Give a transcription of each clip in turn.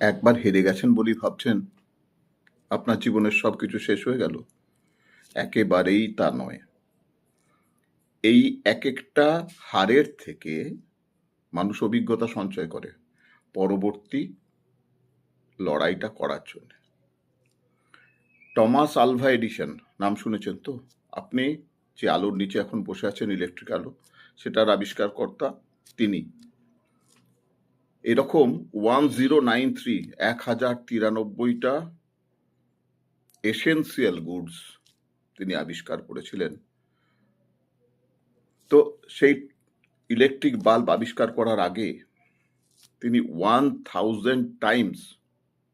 একবার হেরে গেছেন বলেই ভাবছেন আপনার জীবনের সবকিছু শেষ হয়ে গেল? একেবারেই তা নয়। এই এক একটা হারের থেকে মানুষ অভিজ্ঞতা সঞ্চয় করে পরবর্তী লড়াইটা করার জন্য। টমাস আলভা এডিসন নাম শুনেছেন তো? আপনি যে আলোর নিচে এখন বসে আছেন, ইলেকট্রিক আলো, সেটার আবিষ্কারকর্তা তিনি। এরকম 1093 1093টা এসেন্সিয়াল গুডস তিনি আবিষ্কার করেছিলেন। তো সেই ইলেকট্রিক বাল্ব আবিষ্কার করার আগে তিনি 1000 টাইমস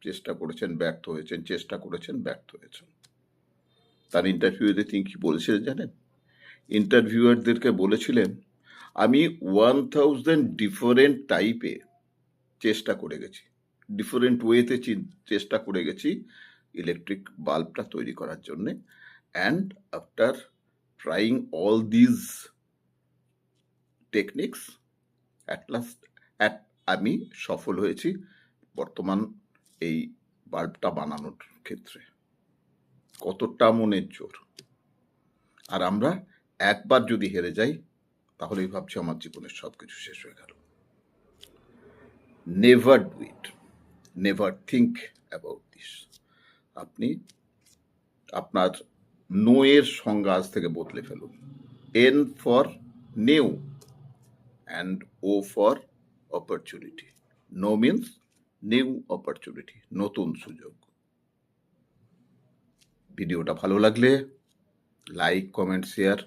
চেষ্টা করেছেন, ব্যর্থ হয়েছেন, চেষ্টা করেছেন, ব্যর্থ হয়েছেন। তার ইন্টারভিউতে তিনি কি বলেছিলেন জানেন? ইন্টারভিউয়ারদেরকে বলেছিলেন, আমি 1000 ডিফারেন্ট টাইপে চেষ্টা করে গেছি, ডিফারেন্ট ওয়েতে চেষ্টা করে গেছি ইলেকট্রিক বাল্বটা তৈরি করার জন্যে, and after trying all these techniques at last আমি সফল হয়েছি বর্তমান এই বাল্বটা বানানোর ক্ষেত্রে। কতটা মনের জোর! আর আমরা একবার যদি হেরে যাই তাহলেই ভাবছি আমার জীবনের সবকিছু শেষ হয়ে গেল। Never do it, never think about this. আপনি আপনার নো এর সংজ্ঞা আজ থেকে বদলে ফেলুন। N for new and O for opportunity. No means new opportunity, নতুন সুযোগ। ভিডিওটা ভালো লাগলে লাইক, কমেন্ট, শেয়ার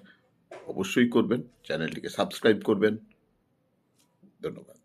অবশ্যই করবেন, চ্যানেলটিকে সাবস্ক্রাইব করবেন। ধন্যবাদ।